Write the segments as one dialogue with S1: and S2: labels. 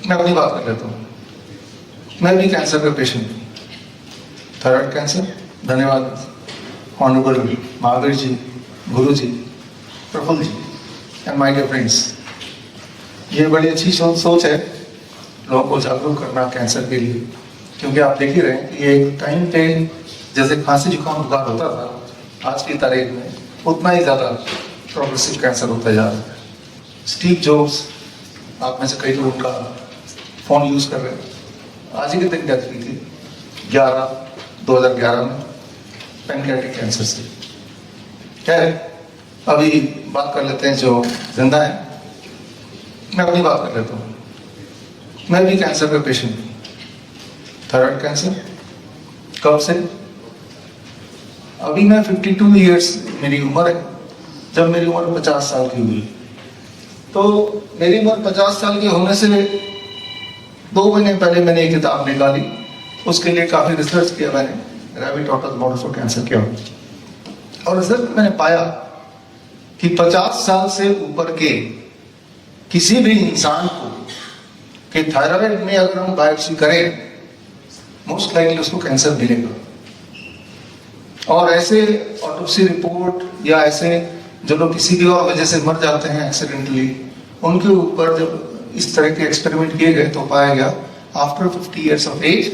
S1: मैं अपनी बात कर लेता हूँ। मैं भी कैंसर का पेशेंट हूँ, थायराइड कैंसर। धन्यवाद honourable Mahavir ji, Guru ji, Praful ji and my dear friends. ये बड़ी अच्छी सोच है लोगों को जागरूक करना कैंसर के लिए, क्योंकि आप देख ही रहे हैं कि एक टाइम पे जैसे खांसी जुकाम बुखार होता था, आज की तारीख में उतना ही ज़्यादा प्रोग्रेसिव कैंसर होता जा रहा है। स्टीव जॉब्स, आप में से कई लोग उनका फ़ोन यूज़ कर रहे हैं, आज ही के दिन डेथ हुई थी 2011 में पैनक्रियाटिक कैंसर से। खैर, अभी बात कर लेते हैं जो जिंदा है। मैं अपनी बात कर लेता हूँ। मैं भी कैंसर का पेशेंट हूँ, थायराइड कैंसर। कब से? अभी मैं 52 ईयर्स मेरी उम्र है। जब मेरी उम्र 50 साल की हुई, तो मेरी उम्र 50 साल के होने से 2 महीने पहले मैंने एक किताब निकाली। उसके लिए काफ़ी रिसर्च किया मैंने, रैबिट ऑटस मॉडल फॉर कैंसर किया, और रिसर्च में मैंने पाया कि 50 साल से ऊपर के किसी भी इंसान को कि थायराइड में अगर हम बायोप्सी करें, मोस्ट लाइकली उसको कैंसर मिलेगा। और ऐसे ऑटोप्सी रिपोर्ट या ऐसे जो लोग किसी भी और वजह से मर जाते हैं एक्सीडेंटली, उनके ऊपर जब इस तरह के एक्सपेरिमेंट किए गए तो पाया गया आफ्टर 50 ईयर्स ऑफ एज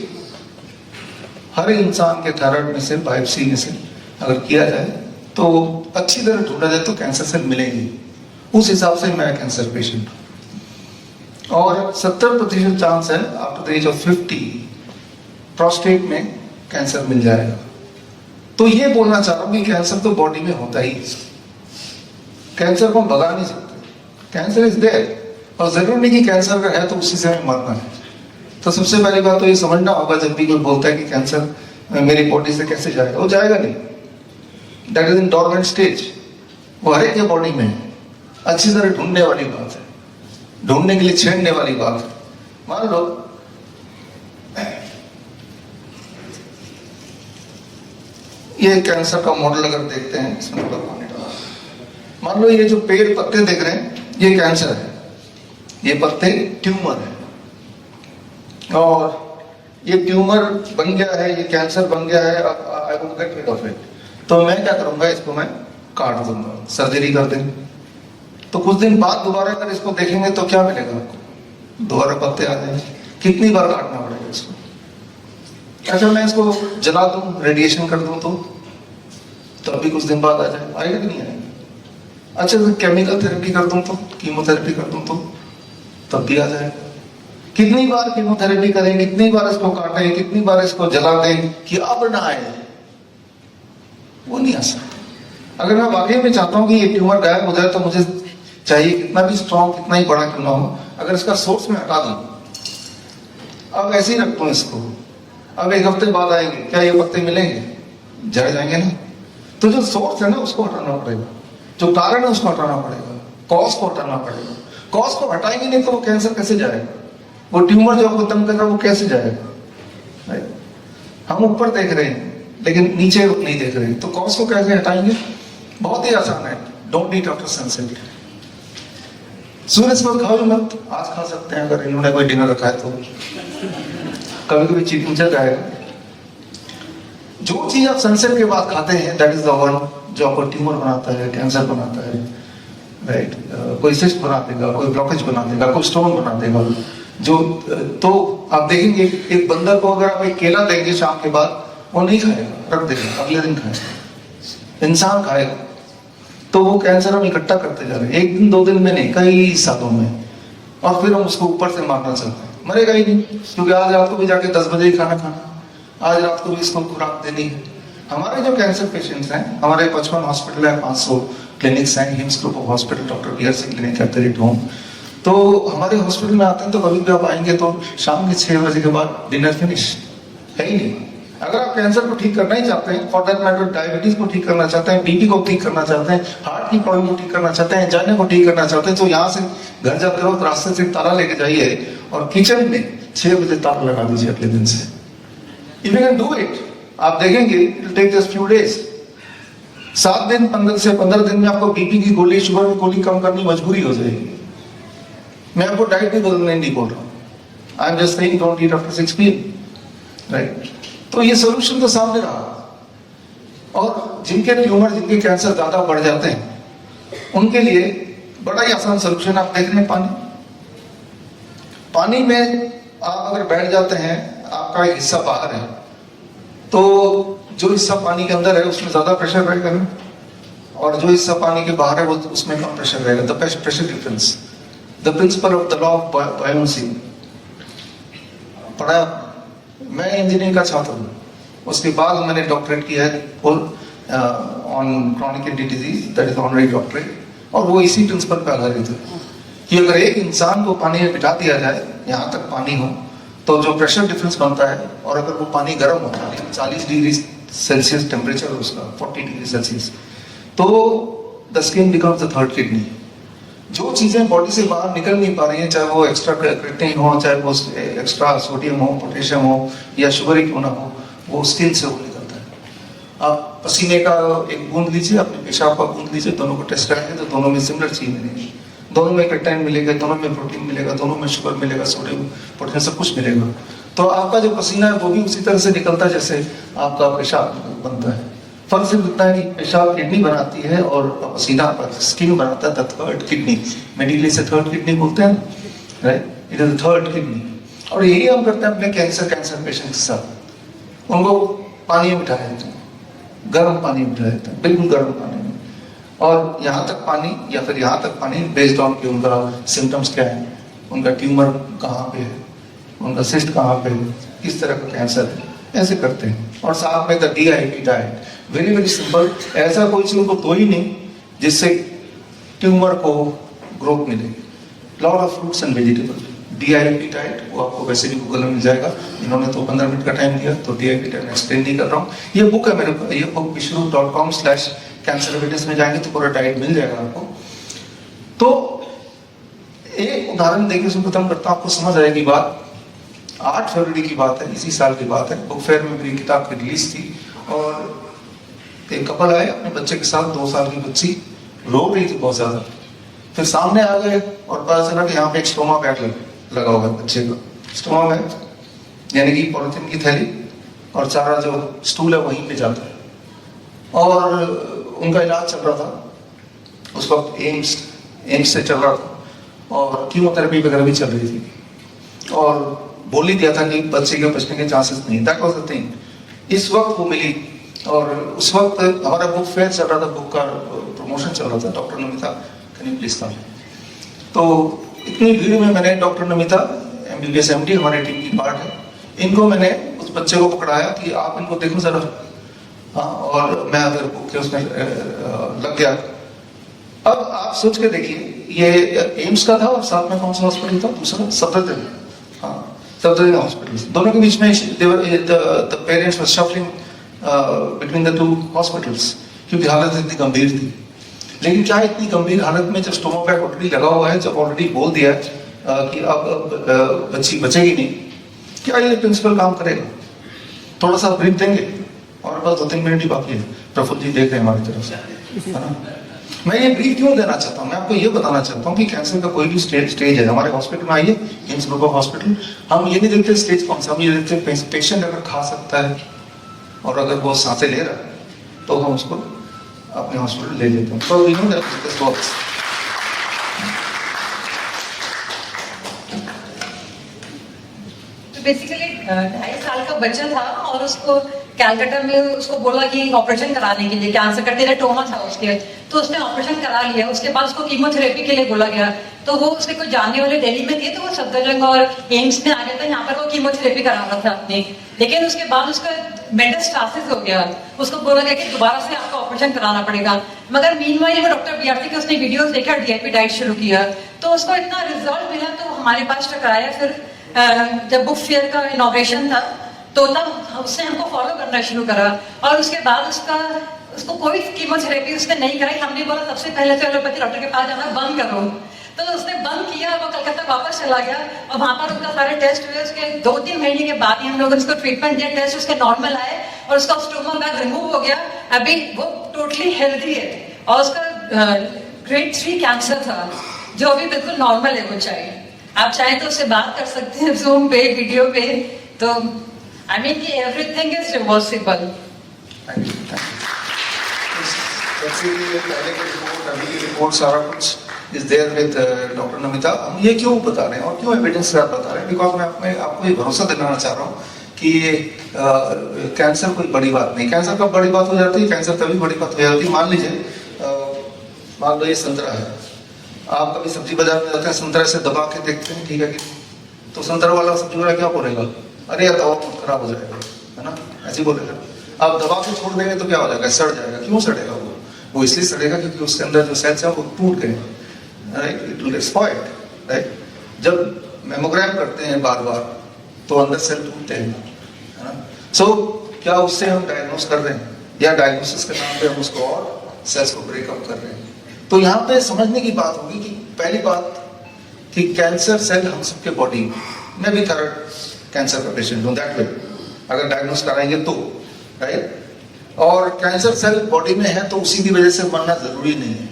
S1: हर इंसान के थायराइड में से बायोप्सी में से अगर किया जाए तो अच्छी तरह ढूंढा जाए तो कैंसर सेल मिलेंगे। उस हिसाब से मैं कैंसर पेशेंट हूँ। और 70% चांस है after the age of 50 prostate में कैंसर मिल जाएगा। तो ये बोलना चाह रहा हूँ कि कैंसर तो बॉडी में होता ही है, कैंसर को हम भगा नहीं सकते। कैंसर इज देयर, और जरूर नहीं कि कैंसर अगर है तो उसी से हमें मरना है। तो सबसे पहली बात तो ये समझना होगा, जब भी कोई बोलता है कि कैंसर मेरी बॉडी से कैसे जाएगा, वो जाएगा नहीं। That is in dormant stage, वो हर एक बॉडी में है। अच्छी तरह ढूंढने वाली बात है, ढूंढने के लिए छेड़ने वाली बात है। मान लो ये कैंसर का मॉडल अगर देखते हैं, इसमें मान लो ये जो पेड़ पत्ते देख रहे हैं ये कैंसर है, ये पत्ते ट्यूमर है, और ये ट्यूमर बन गया है, ये कैंसर बन गया है। I will get rid of it. तो मैं क्या करूंगा, इसको मैं काट दूंगा, सर्जरी कर देंगे। तो कुछ दिन बाद दोबारा अगर इसको देखेंगे तो क्या मिलेगा आपको, दोबारा पत्ते आ जाएंगे। कितनी बार काटना पड़ेगा इसको? अच्छा, मैं इसको जला दूं, रेडिएशन कर दूं तो अभी कुछ दिन बाद आ जाए, आएगा कि नहीं आएगा? अच्छा, तो केमिकल थेरेपी कर दूं तो, कीमोथेरेपी कर दूं तो तब भी आ जाएगा। कितनी बार कीमोथेरेपी करें, कितनी बार इसको काटें, कितनी बार इसको जला दें कि अब ना आए, वो नहीं आ सकता। अगर मैं वाकई में चाहता हूं कि ये ट्यूमर गायब हो जाए तो मुझे चाहिए कितना भी स्ट्रॉन्ग, कितना ही बड़ा क्यों ना हो, अगर इसका सोर्स में हटा दूं, अब ऐसे ही रखता हूं इसको, अब 1 हफ्ते बाद आएंगे, क्या ये पत्ते मिलेंगे? जड़ जाएंगे ना। तो जो सोर्स है ना उसको हटाना पड़ेगा, जो कारण है उसको हटाना पड़ेगा, कॉज को हटाना पड़ेगा। कॉज को हटाएंगे नहीं तो वो कैंसर कैसे जाएगा? वो ट्यूमर जो आपको तंग कर रहा है वो कैसे जाएगा? हम ऊपर देख रहे हैं लेकिन नीचे नहीं देख रहे हैं, तो कॉज को कैसे हटाएंगे? बहुत ही आसान है, डोंट ईट आफ्टर सनसेट। सूरज को खाओ मत, आज खा सकते हैं अगर इन्होंने कोई डिनर रखा है तो, कभी कभी चीटिंग चल जाएगा। जो चीज आप सनसेट के बाद खाते हैं दैट इज द वन जो आपको ट्यूमर बनाता है, कैंसर बनाता है, राइट? कोई सिस्ट बना देगा, कोई ब्लॉकेज बना देगा, कोई स्टोन बना देगा। जो तो आप देखेंगे एक बंदर को अगर आप एक केला देंगे शाम के बाद, वो नहीं खाएगा, रख देगा, अगले दिन खाएगा। इंसान खाएगा। तो वो कैंसर हम इकट्ठा करते जा रहे हैं, 1 दिन 2 दिन में नहीं, कई सालों में, और फिर हम उसको ऊपर से मारना चाहते हैं। मरेगा ही नहीं, क्योंकि आज रात को भी जाके 10 बजे ही खाना खाना, आज रात को भी इसको खुराक देनी है। हमारे जो कैंसर पेशेंट्स हैं, हमारे 55 हॉस्पिटल है, 500 क्लिनिक्स हैं, HIIMS group of hospital, doctor B R C clinic at the rate home. तो हमारे हॉस्पिटल में आते हैं तो कभी भी आप आएंगे तो शाम के 6 बजे के बाद डिनर फिनिश है ही नहीं। अगर आप कैंसर को ठीक करना ही चाहते हैं, फॉर दैट मैटर डायबिटीज को ठीक करना चाहते हैं, बीपी को ठीक करना चाहते हैं, हार्ट की प्रॉब्लम को ठीक करना चाहते हैं, एंजाइना को ठीक करना चाहते हैं, तो यहाँ से घर जाते वक्त रास्ते से ताला लेके जाइए और किचन में 6 बजे ताला लगा दीजिए अगले दिन से। If you can do it, आप देखेंगे it will take just few days. 7 दिन 15 दिन में आपको बीपी की गोली, शुगर की गोली कम करनी मजबूरी हो जाएगी। मैं आपको डाइट भी बदलने नहीं बोल रहा हूँ, I am just saying don't eat after 6 PM, right? तो ये सोल्यूशन तो सामने रहा। और जिनके ट्यूमर, जिनके कैंसर ज्यादा बढ़ जाते हैं, उनके लिए बड़ा ही आसान सोल्यूशन आप देख रहे हैं, पानी। पानी में आप अगर बैठ जाते हैं, आपका एक हिस्सा बाहर है, तो जो हिस्सा पानी के अंदर है उसमें ज्यादा प्रेशर रहेगा, और जो हिस्सा पानी के बाहर है वो उसमें कम प्रेशर रहेगा। The pressure difference, the principle of the law of buoyancy पढ़ा। मैं इंजीनियरिंग का छात्र हूँ, उसके बाद मैंने डॉक्टरेट किया है on chronic kidney disease, that is honorary doctorate, और वो इसी प्रिंसिपल पे आधारित है कि अगर एक इंसान को पानी में बिठा दिया जाए, यहाँ तक पानी हो, तो जो प्रेशर डिफरेंस बनता है, और अगर वो पानी गर्म होता है 40 डिग्री सेल्सियस टेम्परेचर उसका, 40 डिग्री सेल्सियस, तो the skin becomes the third kidney. जो चीजें बॉडी से बाहर निकल नहीं पा रही हैं, चाहे वो एक्स्ट्रा क्रिएटिनिन हो, चाहे वो एक्स्ट्रा सोडियम हो, पोटेशियम हो, या शुगर ही क्यों ना हो, वो स्किन से वो निकलता है। आप पसीने का एक बूंद लीजिए, अपने पेशाब का बूंद लीजिए, दोनों को टेस्ट करेंगे तो दोनों में सिमिलर चीज मिलेगी। दोनों में क्रिएटिनिन मिलेगा, दोनों में प्रोटीन मिलेगा, दोनों में शुगर मिलेगा, सोडियम, पोटेशियम, सब कुछ मिलेगा। तो आपका जो पसीना है वो भी उसी तरह से निकलता है जैसे आपका पेशाब बनता है। फर्क सिर्फ इतना है कि पेशाब किडनी बनाती है और पसीना स्किन बनाता है द थर्ड किडनी। मेडिकली से थर्ड किडनी बोलते हैं, right? It is the third kidney. और यही हम करते हैं अपने कैंसर पेशेंट के साथ। उनको पानी में बिठाया जाता है, गर्म पानी में बिठाया जाता है, बिल्कुल गर्म पानी में, और यहाँ तक पानी या फिर यहाँ तक पानी बेस्ड ऑन कि उनका सिम्टम्स क्या है, उनका ट्यूमर कहाँ पे है, उनका सिस्ट कहाँ पे है, किस तरह का कैंसर है, ऐसे करते हैं। और साथ में the DIP diet, very very simple. ऐसा कोई चीज उनको दो ही नहीं जिससे ट्यूमर को ग्रोथ मिले। Lot of fruits and vegetable, DIP diet, वो आपको वैसे भी गूगल में मिल जाएगा। इन्होंने तो 15 मिनट का टाइम दिया, तो DIP डाइट एक्सप्लेन नहीं कर रहा हूँ। ये बुक है मेरे पास, ये बुक vishnu.com/cancer awareness में जाएंगे तो पूरा डाइट मिल जाएगा आपको। तो एक उदाहरण देके इसको खत्म करता हूँ, आपको समझ आएगी बात। 8 फरवरी की बात है, इसी साल की बात है। बुक फेयर में मेरी किताब की रिलीज थी, और एक कपल आए अपने बच्चे के साथ, 2 साल की बच्ची रो रही थी बहुत ज्यादा। फिर सामने आ गए और पता चला कि यहाँ पे एक स्टोमा बैग लगा हुआ है बच्चे का। स्टोमा बैग यानी कि पॉलिथीन की थैली, और सारा जो स्टूल है वहीं पे जाता है। और उनका इलाज चल रहा था उस वक्त, एम्स से चल रहा था, और कीमोथेरेपी वगैरह भी चल रही थी, और बोल ही दिया था कि बच्चे के बचने के चांसेस नहीं। That was the thing. इस वक्त वो मिली, और उस वक्त हमारा बुक फेयर चल रहा था, बुक का प्रमोशन चल रहा था। Doctor Namita, can you please come? तो इतनी भीड़ में मैंने डॉक्टर नमिता MBBS MD हमारे टीम की पार्ट है, इनको मैंने उस बच्चे को पकड़ाया कि आप इनको देखो जरा। हाँ, और मैं अगर बुक के उसमें लग गया। अब आप सोच के देखिए, ये एम्स का था और साथ में कौन सा हॉस्पिटल था दूसरा? सफदरजंग। हाँ, सफदरजंग हॉस्पिटल। दोनों के बीच में the parents were shuffling between the 2 hospitals, क्योंकि हालत इतनी गंभीर थी। लेकिन क्या इतनी गंभीर हालत में, जब स्टोमा बैग ऑलरेडी लगा हुआ है, जब ऑलरेडी बोल दिया है कि अब बच्ची बचेगी नहीं, क्या ये प्रिंसिपल काम करेगा? थोड़ा सा ब्रीफ देंगे, और बस 2-3 मिनट ही बाकी है। प्रफुल्ल जी देख रहे हैं हमारी तरफ से, है ना? मैं ये ब्रीफ क्यों देना चाहता हूँ? मैं आपको ये बताना चाहता हूँ कि कैंसर का कोई भी स्टेज है, हमारे हॉस्पिटल में आइए, एम्स ग्रुप ऑफ हॉस्पिटल, हम ये नहीं देखते स्टेज कौन सा, हम ये देखते हैं पेशेंट अगर खा सकता है और अगर वो सांसें ले रहा है तो हम उसको अपने हॉस्पिटल ले लेते हैं। तो we know that this works.
S2: Basically 2.5 साल का बच्चा था, और उसको कैलकाटा में उसको बोला कि ऑपरेशन कराने के लिए, कैंसर का टेराटोमा था उसके, तो उसने ऑपरेशन करा लिया। उसके बाद उसको कीमोथेरेपी के लिए बोला गया, तो वो उसके कोई जानने वाले दिल्ली में थे, तो वो सफदरजंग और एम्स में आ गया था, यहाँ पर वो कीमोथेरेपी करा रहा था अपनी। लेकिन उसके बाद उसका मेटास्टासिस हो गया, उसको बोला गया कि दोबारा से आपको ऑपरेशन कराना पड़ेगा। मगर मीनवाइल वो डॉक्टर BRT के उसने वीडियोस देखा, DIP डाइट शुरू किया, तो उसको इतना रिजल्ट मिला, तो हमारे पास टकराया। फिर जब बुक फेयर का इनॉग्रेशन था, तो तब उसने हमको फॉलो करना शुरू करा, और उसके बाद उसको कोई कीमोथेरेपी उसने नहीं कराई। हमने बोला सबसे पहले तो एलोपैथी डॉक्टर के पास जाना बंद करो, तो उसने बंद किया। वो कलकत्ता वापस चला गया, और वहां पर उसका सारे टेस्ट हुए। उसके 2-3 महीने के बाद ही हम लोगों ने उसको ट्रीटमेंट दिया, टेस्ट उसके नॉर्मल आए, और उसका स्टोमा बैग रिमूव हो गया। अभी वो टोटली हेल्दी है, और उसका ग्रेड 3 कैंसर था, जो अभी बिल्कुल नॉर्मल है वो चाहिए। आप चाहें तो उससे बात कर सकते हैं जूम पे, वीडियो पे। तो आई मीन कि एवरीथिंग इज रिवर्सिबल।
S1: पहले की रिपोर्ट, अभी की रिपोर्ट, सारा कुछ is there with doctor Namita. हम ये क्यों बता रहे हैं और क्यों एविडेंस के साथ बता रहे हैं? बिकॉज मैं आपको ये भरोसा दिलाना चाह रहा हूँ कि कैंसर कोई बड़ी बात नहीं। कैंसर कब बड़ी बात हो जाती है? कैंसर तभी बड़ी बात हो जाती है, मान लीजिए मान लो ये संतरा है, आप कभी सब्जी बाजार में जाते हैं, संतरा से दबा के देखते हैं, ठीक है कि तो संतरा वाला सब्जी वाला क्या बोलेगा? अरे यार दवा खराब हो जाएगा, है ना, ऐसे ही बोलेगा। आप दबा के छोड़ देंगे तो क्या हो जाएगा? सड़ जाएगा। क्यों सड़ेगा? वो इसलिए सड़ेगा क्योंकि उसके अंदर जो सेल्स है वो टूट गए, right, it will expire, right. जब मेमोग्राम करते हैं बार बार तो अंदर सेल टूटते हैं, है ना। सो क्या उससे हम डायग्नोस कर रहे हैं या डायग्नोसिस के नाम पे हम उसको और सेल्स को ब्रेकअप कर रहे हैं? तो यहाँ पे समझने की बात होगी कि पहली बात कि कैंसर सेल हम सबके बॉडी में भी थर्ड कैंसर का पेशेंट हूँ, दैट वे अगर डायग्नोस कराएंगे तो, राइट। और कैंसर सेल बॉडी में है तो उसी की वजह से मरना जरूरी नहीं है।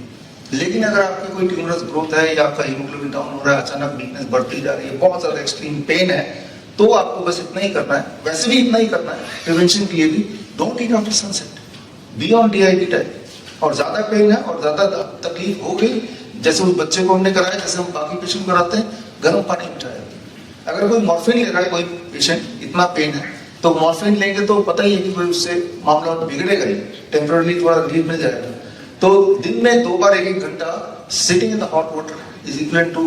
S1: लेकिन अगर आपकी कोई ट्यूमरस ग्रोथ है या आपका हीमोग्लोबिन डाउन हो रहा है, अचानक वीकनेस बढ़ती जा रही है, बहुत ज्यादा एक्सट्रीम पेन है, तो आपको बस इतना ही करना है। वैसे भी इतना ही करना है प्रिवेंशन के लिए भी, don't eat after sunset, be on DIP type. और ज्यादा पेन है और ज्यादा तकलीफ हो गई, जैसे उस बच्चे को हमने कराया, जैसे हम बाकी पेशेंट कराते हैं, गर्म पानी उठाया। अगर कोई मॉर्फिन ले रहा है कोई पेशेंट, इतना पेन है, तो मॉर्फिन लेंगे तो पता ही है कि कोई उससे मामला बिगड़ेगा ही, टेम्पररी थोड़ा रिलीफ मिल जाएगा। तो दिन में 2 बार 1-1 घंटा sitting in the hot water is equal to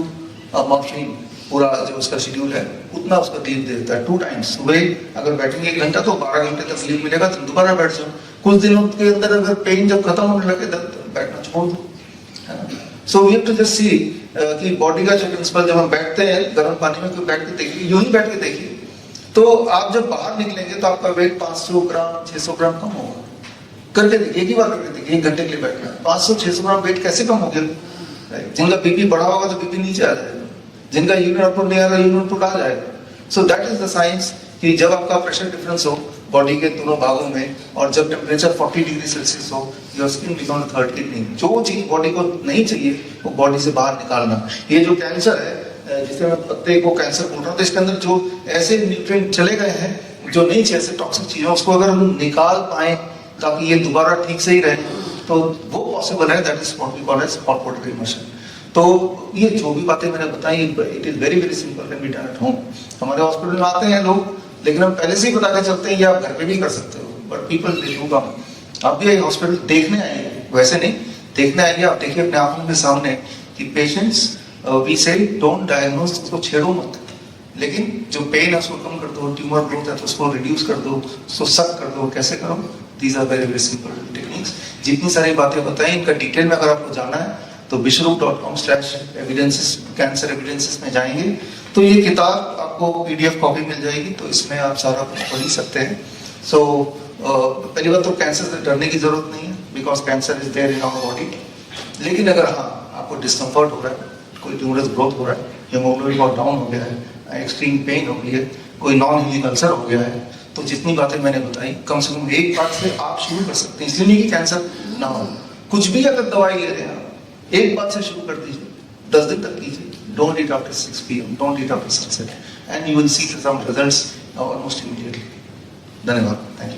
S1: morphine, पूरा जो उसका शेड्यूल है उतना उसका रिलीफ देता है। 2 टाइम्स सुबह अगर बैठेंगे 1 घंटा तो 12 घंटे तक रिलीफ मिलेगा, तो दोबारा बैठ जाओ। कुछ दिनों के अंदर अगर पेन जब खत्म होने लगे तो बैठना छोड़ दो, है ना। So we have to just see कि बॉडी का जो प्रिंसिपल, जब हम बैठते हैं गर्म पानी में, कोई बैठ के देखिए, यूं ही बैठ के देखिए, तो आप जब बाहर निकलेंगे तो आपका वेट 500 ग्राम 600 ग्राम कम होगा। करके देखिए, एक ही बार करके देखिए, 1 घंटे के लिए बैठना, 500-600 ग्राम वेट कैसे कम हो गया? जिनका बीपी बढ़ा होगा तो बीपी नीचे आ जाएगा, जिनका यूरिन आउटपुट नहीं आ रहा यूरिन आउटपुट आ जाएगा। So that is the science कि जब आपका प्रेशर डिफरेंस हो बॉडी के दोनों भागों में, और जब टेम्परेचर 40 डिग्री सेल्सियस हो, your skin become third kidney. जो चीज बॉडी को नहीं चाहिए वो बॉडी से बाहर निकालना। ये जो कैंसर है, जिसे मैं पत्ते को कैंसर बोल रहा हूँ, तो इसके अंदर जो ऐसे न्यूट्रिएंट चले गए हैं जो नहीं चाहिए, ऐसे टॉक्सिक चीजें, उसको अगर हम निकाल पाए ताकि ये दोबारा ठीक से ही रहे, तो वो पॉसिबल है। That is what we call as hot water immersion. तो ये जो भी बातें मैंने बताई, it is very very simple, can be done at home. हमारे हॉस्पिटल में आते हैं लोग, लेकिन हम पहले से ही बता के चलते हैं, ये आप घर पे भी कर सकते हो, but people they do come. आप भी हॉस्पिटल देखने आएंगे, वैसे नहीं, देखने आएंगे, आप देखिए अपने आंखों के सामने कि पेशेंट्स, वी से डोंट डायग्नोस, उसको छेड़ो मत, लेकिन जो पेन है उसको कम कर दो, ट्यूमर ग्रोथ है तो उसको रिड्यूस कर दो, उसको सक कर दो। कैसे करो? These are very very simple techniques. जितनी सारी बातें बताई, इनका डिटेल में अगर आपको जाना है तो bishrup.com/evidences, कैंसर एविडेंसेस में जाएंगे तो ये किताब आपको PDF कॉपी मिल जाएगी, तो इसमें आप सारा कुछ पढ़ ही सकते हैं। सो पहली बात तो कैंसर से डरने की जरूरत नहीं है, because cancer is there in our body. लेकिन अगर हाँ आपको डिस्कम्फर्ट हो रहा है, कोई ट्यूमरस ग्रोथ हो रहा है, हीमोग्लोबिन बहुत डाउन हो गया है, एक्सट्रीम पेन हो गई है, कोई नॉन हीलिंग अल्सर हो गया है, तो जितनी बातें मैंने बताई, कम से कम एक बात से आप शुरू कर सकते हैं। इसलिए नहीं कि कैंसर ना हो, कुछ भी अगर दवाई ले रहे हैं, एक बात से शुरू कर दीजिए, 10 दिन तक कीजिए। Don't eat after 6 PM, don't eat after sunset, and you will see some results almost immediately. धन्यवाद, थैंक यू।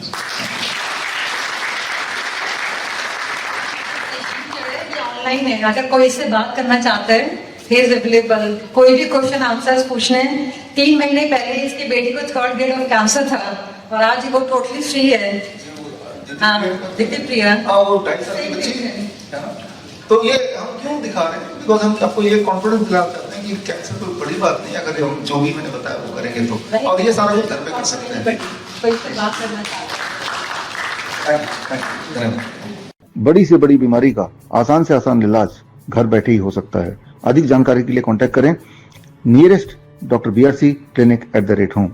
S2: ऑनलाइन है, अगर कोई इससे बात करना चाहता है, ही इज अवेलेबल। कोई भी क्वेश्चन आंसर्स पूछने हैं। 3 महीने पहले इसकी बेटी को 3rd ग्रेड ऑफ कैंसर था और आज वो टोटली फ्री है। हाँ, दिव्य प्रिया।
S1: वो 2.5 साल की बच्ची है। तो ये हम क्यों दिखा रहे हैं? बिकॉज हम आपको ये कॉन्फिडेंस दिला करते हैं कि कैंसर कोई बड़ी बात नहीं है, अगर हम जो भी मैंने बताया वो करेंगे तो, और ये सारा कुछ घर पे कर सकते हैं।
S2: कोई से बात करना चाहता है?
S3: बड़ी से बड़ी बीमारी का आसान से आसान इलाज घर बैठे ही हो सकता है। अधिक जानकारी के लिए कांटेक्ट करें nearest doctor BRC clinic @home।